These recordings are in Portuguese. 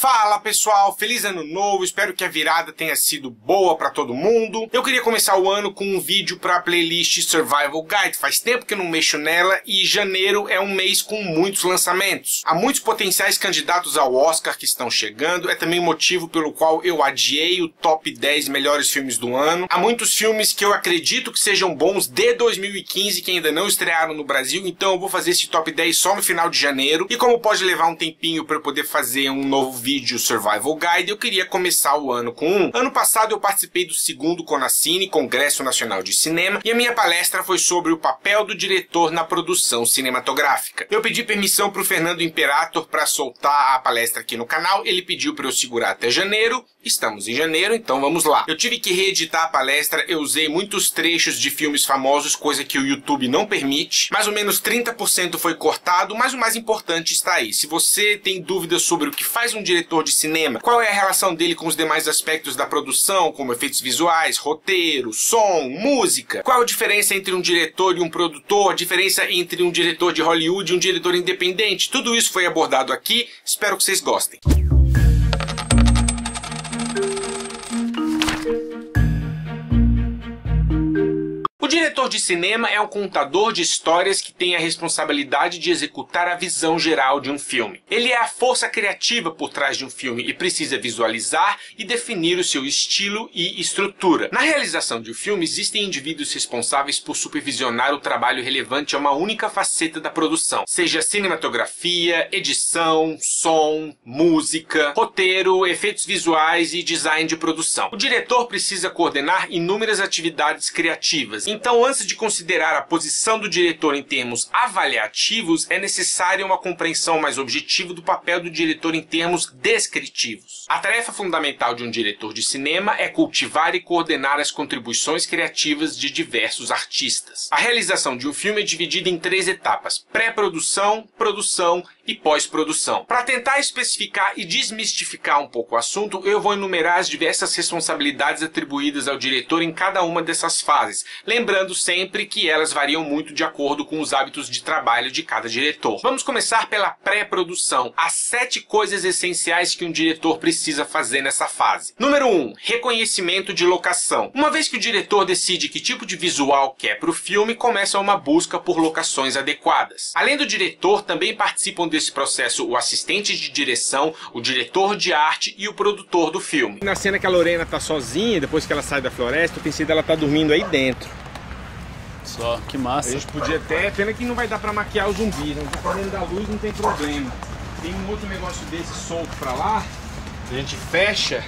Fala pessoal, feliz ano novo, espero que a virada tenha sido boa pra todo mundo. Eu queria começar o ano com um vídeo pra playlist Survival Guide, faz tempo que eu não mexo nela e janeiro é um mês com muitos lançamentos. Há muitos potenciais candidatos ao Oscar que estão chegando, é também motivo pelo qual eu adiei o top 10 melhores filmes do ano. Há muitos filmes que eu acredito que sejam bons de 2015 que ainda não estrearam no Brasil, então eu vou fazer esse top 10 só no final de janeiro. E como pode levar um tempinho pra eu poder fazer um novo vídeo Survival Guide, eu queria começar o ano com um. Ano passado eu participei do segundo Conacine, Congresso Nacional de Cinema, e a minha palestra foi sobre o papel do diretor na produção cinematográfica. Eu pedi permissão para o Fernando Imperator para soltar a palestra aqui no canal, ele pediu para eu segurar até janeiro. Estamos em janeiro, então vamos lá. Eu tive que reeditar a palestra, eu usei muitos trechos de filmes famosos, coisa que o YouTube não permite. Mais ou menos 30% foi cortado, mas o mais importante está aí. Se você tem dúvidas sobre o que faz um diretor de cinema, qual é a relação dele com os demais aspectos da produção, como efeitos visuais, roteiro, som, música, qual a diferença entre um diretor e um produtor, a diferença entre um diretor de Hollywood e um diretor independente, tudo isso foi abordado aqui, espero que vocês gostem. O diretor de cinema é um contador de histórias que tem a responsabilidade de executar a visão geral de um filme. Ele é a força criativa por trás de um filme e precisa visualizar e definir o seu estilo e estrutura. Na realização de um filme, existem indivíduos responsáveis por supervisionar o trabalho relevante a uma única faceta da produção, seja cinematografia, edição, som, música, roteiro, efeitos visuais e design de produção. O diretor precisa coordenar inúmeras atividades criativas. Então, antes de considerar a posição do diretor em termos avaliativos, é necessária uma compreensão mais objetiva do papel do diretor em termos descritivos. A tarefa fundamental de um diretor de cinema é cultivar e coordenar as contribuições criativas de diversos artistas. A realização de um filme é dividida em 3 etapas: pré-produção, produção e pós-produção. Para tentar especificar e desmistificar um pouco o assunto, eu vou enumerar as diversas responsabilidades atribuídas ao diretor em cada uma dessas fases, lembrando sempre que elas variam muito de acordo com os hábitos de trabalho de cada diretor. Vamos começar pela pré-produção, as 7 coisas essenciais que um diretor precisa fazer nessa fase. Número 1. Reconhecimento de locação. Uma vez que o diretor decide que tipo de visual quer para o filme, começa uma busca por locações adequadas. Além do diretor, também participam desse processo o assistente de direção, o diretor de arte e o produtor do filme. Na cena que a Lorena tá sozinha, depois que ela sai da floresta, eu pensei dela tá dormindo aí dentro. Só, que massa. A gente podia até, pena que não vai dar pra maquiar o zumbi, né? Dependendo da luz não tem problema. Tem um outro negócio desse solto pra lá, a gente fecha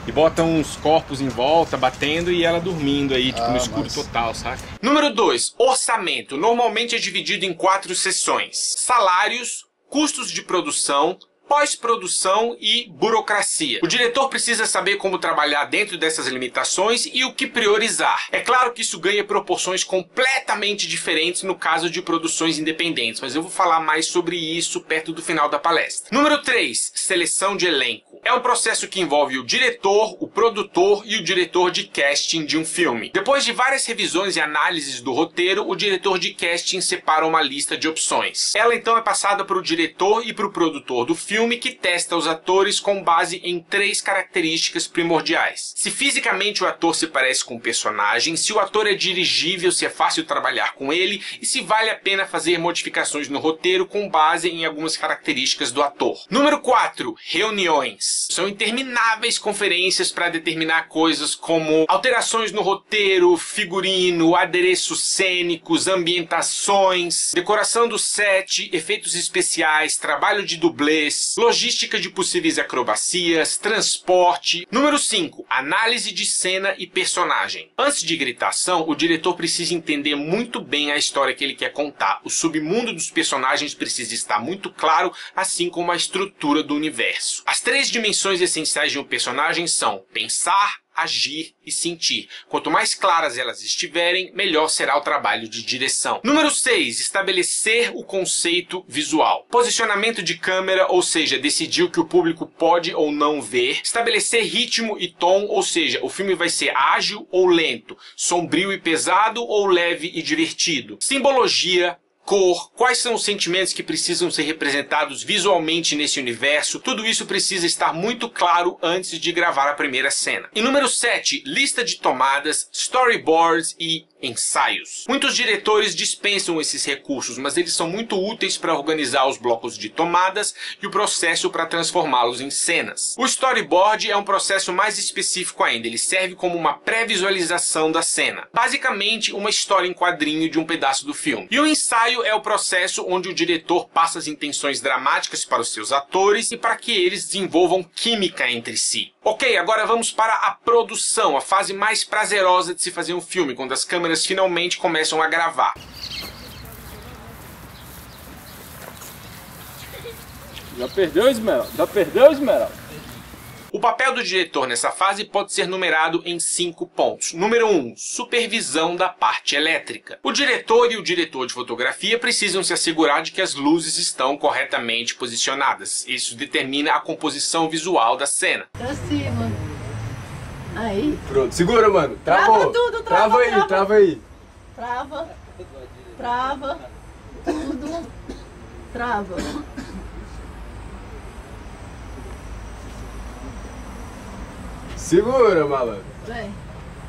e bota uns corpos em volta, batendo, e ela dormindo aí, tipo no escuro total, saca? Número 2, orçamento. Normalmente é dividido em 4 seções: salários, custos de produção, pós-produção e burocracia. O diretor precisa saber como trabalhar dentro dessas limitações e o que priorizar. É claro que isso ganha proporções completamente diferentes no caso de produções independentes, mas eu vou falar mais sobre isso perto do final da palestra. Número 3, seleção de elenco. É um processo que envolve o diretor, o produtor e o diretor de casting de um filme. Depois de várias revisões e análises do roteiro, o diretor de casting separa uma lista de opções. Ela então é passada para o diretor e para o produtor do filme, que testa os atores com base em 3 características primordiais: se fisicamente o ator se parece com o personagem, se o ator é dirigível, se é fácil trabalhar com ele e se vale a pena fazer modificações no roteiro com base em algumas características do ator. Número 4, reuniões. São intermináveis conferências para determinar coisas como alterações no roteiro, figurino, adereços cênicos, ambientações, decoração do set, efeitos especiais, trabalho de dublês, logística de possíveis acrobacias, transporte. Número 5, análise de cena e personagem. Antes de gritação, o diretor precisa entender muito bem a história que ele quer contar. O submundo dos personagens precisa estar muito claro, assim como a estrutura do universo. As 3 dimensões essenciais de um personagem são pensar, agir e sentir. Quanto mais claras elas estiverem, melhor será o trabalho de direção. Número 6, estabelecer o conceito visual. Posicionamento de câmera, ou seja, decidir o que o público pode ou não ver. Estabelecer ritmo e tom, ou seja, o filme vai ser ágil ou lento, sombrio e pesado ou leve e divertido. Simbologia, cor, quais são os sentimentos que precisam ser representados visualmente nesse universo, tudo isso precisa estar muito claro antes de gravar a primeira cena. E número 7, lista de tomadas, storyboards e ensaios. Muitos diretores dispensam esses recursos, mas eles são muito úteis para organizar os blocos de tomadas e o processo para transformá-los em cenas. O storyboard é um processo mais específico ainda, ele serve como uma pré-visualização da cena. Basicamente, uma história em quadrinho de um pedaço do filme. E o ensaio é o processo onde o diretor passa as intenções dramáticas para os seus atores e para que eles desenvolvam química entre si. Ok, agora vamos para a produção, a fase mais prazerosa de se fazer um filme, quando as câmeras finalmente começam a gravar. Já perdeu, Esmeralda? Já perdeu, Esmeralda? O papel do diretor nessa fase pode ser numerado em 5 pontos. Número 1, supervisão da parte elétrica. O diretor e o diretor de fotografia precisam se assegurar de que as luzes estão corretamente posicionadas. Isso determina a composição visual da cena. Pra cima. Aí. Pronto, segura, mano. Travou. Trava tudo, Trava aí, trava aí. Trava. Trava. Tudo. Trava. Segura, malandro. Vem.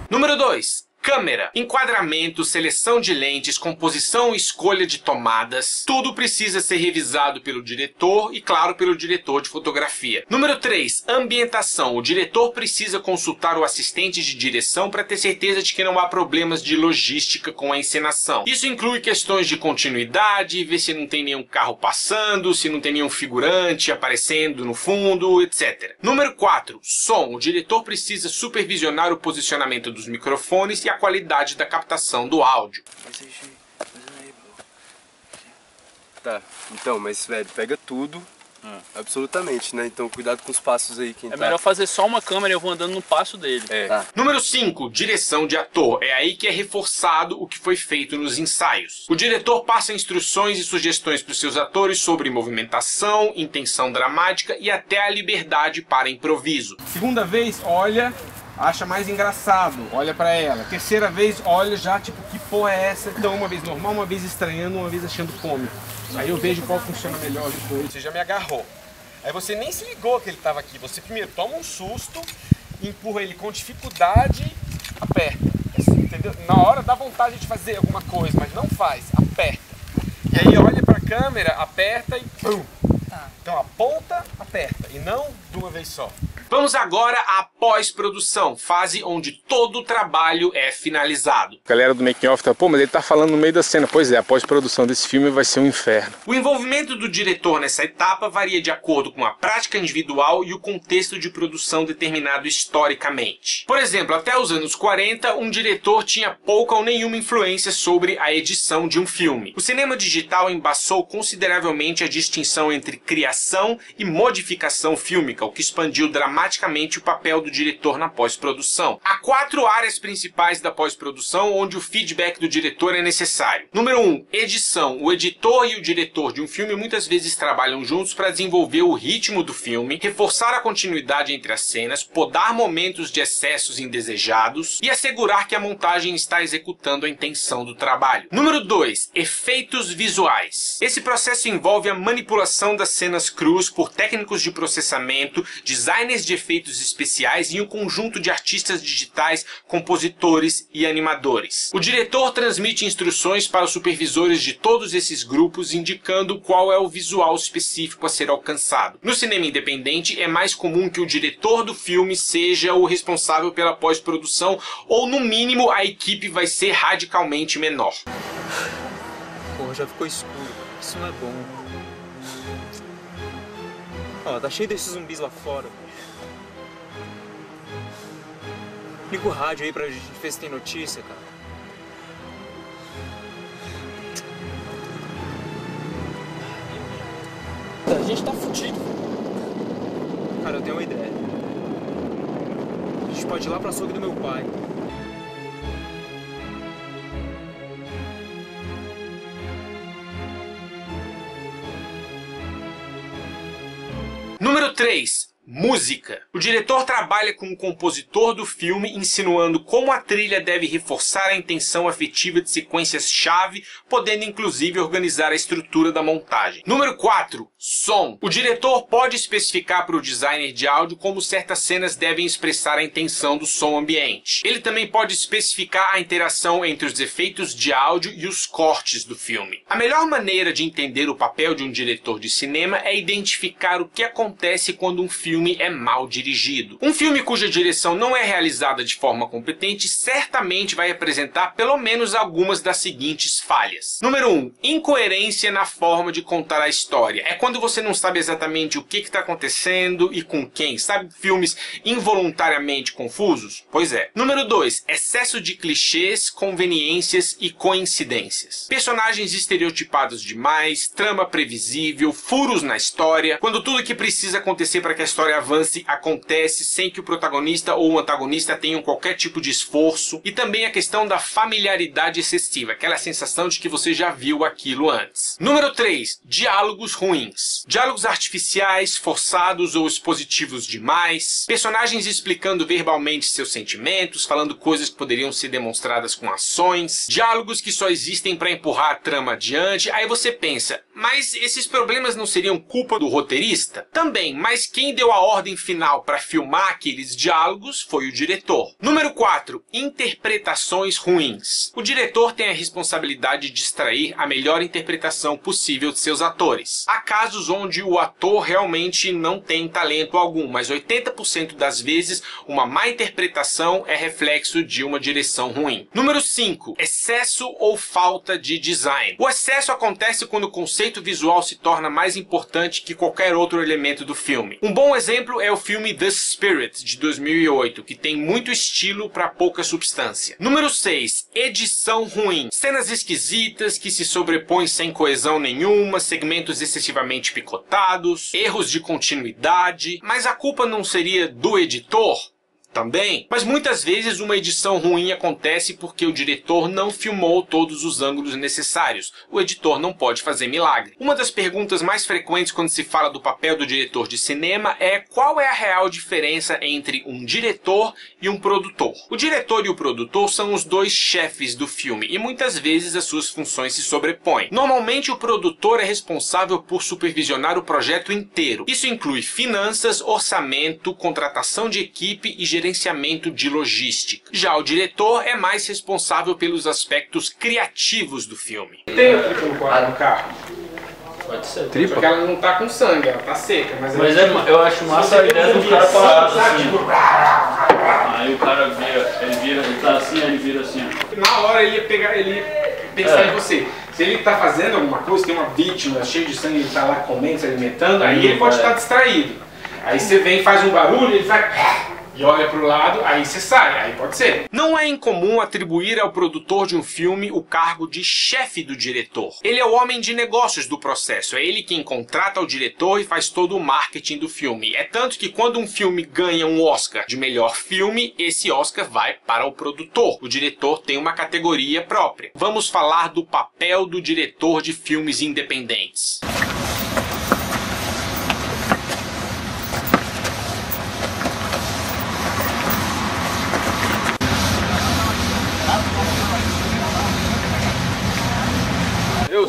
Número 2. Câmera, enquadramento, seleção de lentes, composição e escolha de tomadas. Tudo precisa ser revisado pelo diretor e, claro, pelo diretor de fotografia. Número 3. Ambientação. O diretor precisa consultar o assistente de direção para ter certeza de que não há problemas de logística com a encenação. Isso inclui questões de continuidade, ver se não tem nenhum carro passando, se não tem nenhum figurante aparecendo no fundo, etc. Número 4. Som. O diretor precisa supervisionar o posicionamento dos microfones e a qualidade da captação do áudio. Tá, então, mas velho, pega tudo, absolutamente, né? Então cuidado com os passos aí, quem É melhor fazer só uma câmera e eu vou andando no passo dele. É. Tá. Número 5. Direção de ator. É aí que é reforçado o que foi feito nos ensaios. O diretor passa instruções e sugestões para os seus atores sobre movimentação, intenção dramática e até a liberdade para improviso. Segunda vez, olha, acha mais engraçado, olha pra ela. Terceira vez, olha já, tipo, que porra é essa? Então, uma vez normal, uma vez estranhando, uma vez achando cômico. Aí eu vejo qual funciona melhor depois. Você já me agarrou. Aí você nem se ligou que ele tava aqui. Você primeiro toma um susto, empurra ele com dificuldade, aperta. Assim, entendeu? Na hora dá vontade de fazer alguma coisa, mas não faz, aperta. E aí olha pra câmera, aperta e pum. Então aponta, aperta, e não de uma vez só. Vamos agora à pós-produção, fase onde todo o trabalho é finalizado. A galera do making off tá, pô, mas ele tá falando no meio da cena. Pois é, a pós-produção desse filme vai ser um inferno. O envolvimento do diretor nessa etapa varia de acordo com a prática individual e o contexto de produção determinado historicamente. Por exemplo, até os anos 40, um diretor tinha pouca ou nenhuma influência sobre a edição de um filme. O cinema digital embaçou consideravelmente a distinção entre criação e modificação fílmica, o que expandiu dramaticamente o papel do diretor na pós-produção. Há 4 áreas principais da pós-produção onde o feedback do diretor é necessário. Número 1, edição. O editor e o diretor de um filme muitas vezes trabalham juntos para desenvolver o ritmo do filme, reforçar a continuidade entre as cenas, podar momentos de excessos indesejados e assegurar que a montagem está executando a intenção do trabalho. Número 2, efeitos visuais. Esse processo envolve a manipulação das cenas cruas por técnicos de processamento, designers de efeitos especiais e um conjunto de artistas digitais, compositores e animadores. O diretor transmite instruções para os supervisores de todos esses grupos, indicando qual é o visual específico a ser alcançado. No cinema independente, é mais comum que o diretor do filme seja o responsável pela pós-produção, ou no mínimo a equipe vai ser radicalmente menor. Porra, já ficou escuro. Isso não é bom. Ó, tá cheio desses zumbis lá fora. Liga o rádio aí pra gente ver se tem notícia, cara. A gente tá fudido. Cara, eu tenho uma ideia. A gente pode ir lá pra açougue do meu pai. Número 3. Música. O diretor trabalha com o compositor do filme, insinuando como a trilha deve reforçar a intenção afetiva de sequências-chave, podendo inclusive organizar a estrutura da montagem. Número 4. Som. O diretor pode especificar para o designer de áudio como certas cenas devem expressar a intenção do som ambiente. Ele também pode especificar a interação entre os efeitos de áudio e os cortes do filme. A melhor maneira de entender o papel de um diretor de cinema é identificar o que acontece quando um filme é mal dirigido. Um filme cuja direção não é realizada de forma competente certamente vai apresentar pelo menos algumas das seguintes falhas. Número 1. Incoerência na forma de contar a história. É quando você não sabe exatamente o que está acontecendo e com quem. Sabe filmes involuntariamente confusos? Pois é. Número 2. Excesso de clichês, conveniências e coincidências. Personagens estereotipados demais, trama previsível, furos na história, quando tudo que precisa acontecer para que a história avance acontece sem que o protagonista ou o antagonista tenham qualquer tipo de esforço, e também a questão da familiaridade excessiva, aquela sensação de que você já viu aquilo antes. Número 3. Diálogos ruins. Diálogos artificiais, forçados ou expositivos demais, personagens explicando verbalmente seus sentimentos, falando coisas que poderiam ser demonstradas com ações, diálogos que só existem para empurrar a trama adiante. Aí você pensa, mas esses problemas não seriam culpa do roteirista? Também, mas quem deu a ordem final para filmar aqueles diálogos foi o diretor. Número 4. Interpretações ruins. O diretor tem a responsabilidade de extrair a melhor interpretação possível de seus atores. Há casos onde o ator realmente não tem talento algum, mas 80% das vezes uma má interpretação é reflexo de uma direção ruim. Número 5. Excesso ou falta de design. O excesso acontece quando o conceito visual se torna mais importante que qualquer outro elemento do filme. Um bom exemplo é o filme The Spirit, de 2008, que tem muito estilo para pouca substância. Número 6. Edição ruim. Cenas esquisitas que se sobrepõem sem coesão nenhuma, segmentos excessivamente picotados, erros de continuidade. Mas a culpa não seria do editor? Também, mas muitas vezes uma edição ruim acontece porque o diretor não filmou todos os ângulos necessários. O editor não pode fazer milagre. Uma das perguntas mais frequentes quando se fala do papel do diretor de cinema é qual é a real diferença entre um diretor e um produtor. O diretor e o produtor são os dois chefes do filme e muitas vezes as suas funções se sobrepõem. Normalmente o produtor é responsável por supervisionar o projeto inteiro. Isso inclui finanças, orçamento, contratação de equipe e gerenciamento de logística. Já o diretor é mais responsável pelos aspectos criativos do filme. Tem a tripa no carro? Pode ser. Tripa? Porque ela não tá com sangue, ela tá seca. Mas eu acho massa a ideia do cara parado assim. Aí o cara vira, ele tá assim, aí ele vira assim. Na hora ele ia pegar, ele ia pensar em você. Se ele tá fazendo alguma coisa, tem uma vítima cheia de sangue, ele tá lá comendo, se alimentando, aí ele pode estar distraído. Aí você vem, faz um barulho, ele vai... e olha para o lado, aí você sai, aí pode ser. Não é incomum atribuir ao produtor de um filme o cargo de chefe do diretor. Ele é o homem de negócios do processo, é ele quem contrata o diretor e faz todo o marketing do filme. É tanto que quando um filme ganha um Oscar de melhor filme, esse Oscar vai para o produtor. O diretor tem uma categoria própria. Vamos falar do papel do diretor de filmes independentes.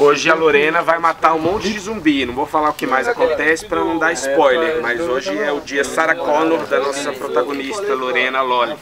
Hoje a Lorena vai matar um monte de zumbi. Não vou falar o que mais acontece para não dar spoiler, mas hoje é o dia Sarah Connor da nossa protagonista Lorena Lolli.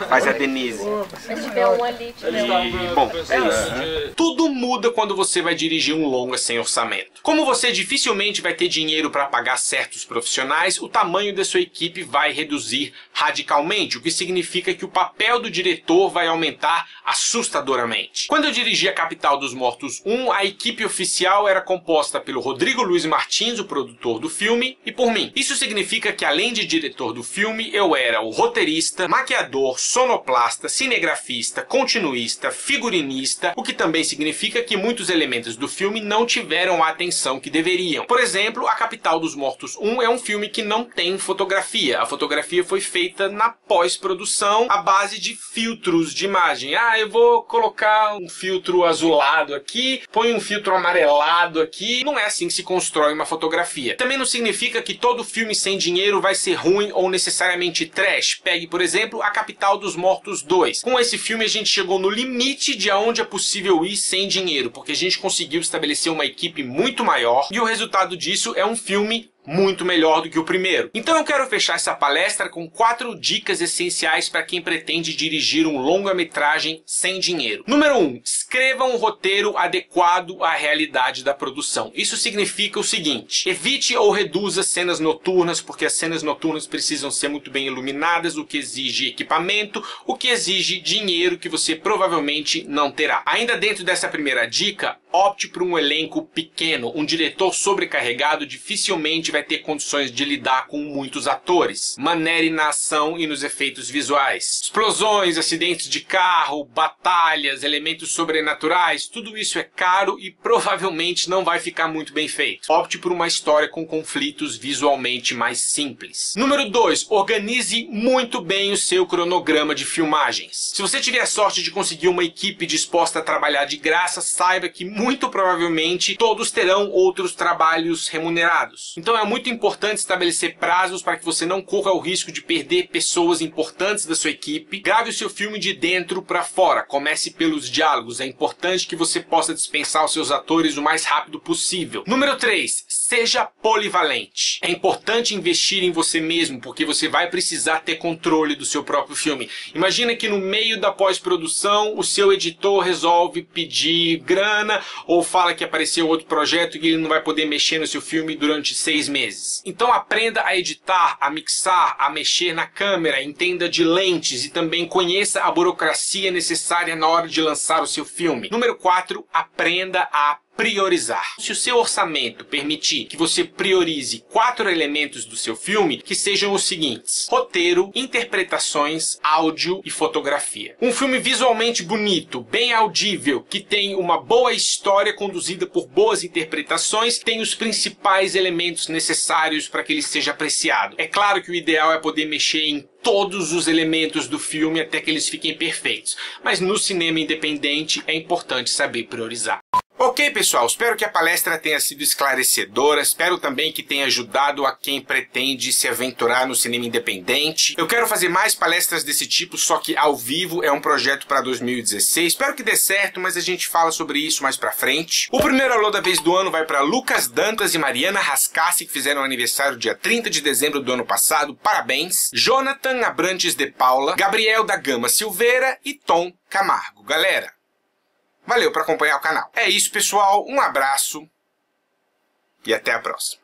Faz a Denise. E, bom, é isso. Tudo muda quando você vai dirigir um longa sem orçamento. Como você dificilmente vai ter dinheiro para pagar certos profissionais, o tamanho da sua equipe vai reduzir radicalmente, o que significa que o papel do diretor vai aumentar assustadoramente. Quando eu dirigi A Capital dos Mortos 1, a equipe oficial era composta pelo Rodrigo Luiz Martins, o produtor do filme, e por mim. Isso significa que além de diretor do filme, eu era o roteirista, maquiador, sonoplasta, cinegrafista, continuista, figurinista, o que também significa que muitos elementos do filme não tiveram a atenção que deveriam. Por exemplo, A Capital dos Mortos 1 é um filme que não tem fotografia. A fotografia foi feita na pós-produção à base de filtros de imagem. Eu vou colocar um filtro azulado aqui, põe um filtro amarelado aqui. Não é assim que se constrói uma fotografia. Também não significa que todo filme sem dinheiro vai ser ruim ou necessariamente trash. Pegue, por exemplo, A Capital dos Mortos 2. Com esse filme a gente chegou no limite de aonde é possível ir sem dinheiro, porque a gente conseguiu estabelecer uma equipe muito maior e o resultado disso é um filme muito melhor do que o primeiro. Então eu quero fechar essa palestra com 4 dicas essenciais para quem pretende dirigir um longa-metragem sem dinheiro. Número 1. Escreva um roteiro adequado à realidade da produção. Isso significa o seguinte: evite ou reduza cenas noturnas, porque as cenas noturnas precisam ser muito bem iluminadas, o que exige equipamento, o que exige dinheiro que você provavelmente não terá. Ainda dentro dessa primeira dica, opte por um elenco pequeno. Um diretor sobrecarregado dificilmente vai ter condições de lidar com muitos atores. Manere na ação e nos efeitos visuais. Explosões, acidentes de carro, batalhas, elementos sobrenaturais, tudo isso é caro e provavelmente não vai ficar muito bem feito. Opte por uma história com conflitos visualmente mais simples. Número 2. Organize muito bem o seu cronograma de filmagens. Se você tiver a sorte de conseguir uma equipe disposta a trabalhar de graça, saiba que muito provavelmente todos terão outros trabalhos remunerados. Então é muito importante estabelecer prazos para que você não corra o risco de perder pessoas importantes da sua equipe. Grave o seu filme de dentro para fora. Comece pelos diálogos. É importante que você possa dispensar os seus atores o mais rápido possível. Número 3. Seja polivalente. É importante investir em você mesmo, porque você vai precisar ter controle do seu próprio filme. Imagina que no meio da pós-produção, o seu editor resolve pedir grana ou fala que apareceu outro projeto e que ele não vai poder mexer no seu filme durante 6 meses. Então aprenda a editar, a mixar, a mexer na câmera, entenda de lentes e também conheça a burocracia necessária na hora de lançar o seu filme. Número 4, aprenda a priorizar. Se o seu orçamento permitir que você priorize 4 elementos do seu filme, que sejam os seguintes: roteiro, interpretações, áudio e fotografia. Um filme visualmente bonito, bem audível, que tem uma boa história conduzida por boas interpretações, tem os principais elementos necessários para que ele seja apreciado. É claro que o ideal é poder mexer em todos os elementos do filme até que eles fiquem perfeitos, mas no cinema independente é importante saber priorizar. Ok, pessoal, espero que a palestra tenha sido esclarecedora, espero também que tenha ajudado a quem pretende se aventurar no cinema independente. Eu quero fazer mais palestras desse tipo, só que ao vivo, é um projeto para 2016. Espero que dê certo, mas a gente fala sobre isso mais pra frente. O primeiro alô da vez do ano vai para Lucas Dantas e Mariana Rascassi, que fizeram aniversário dia 30 de dezembro do ano passado. Parabéns! Jonathan Abrantes de Paula, Gabriel da Gama Silveira e Tom Camargo. Galera, valeu por acompanhar o canal. É isso, pessoal. Um abraço e até a próxima.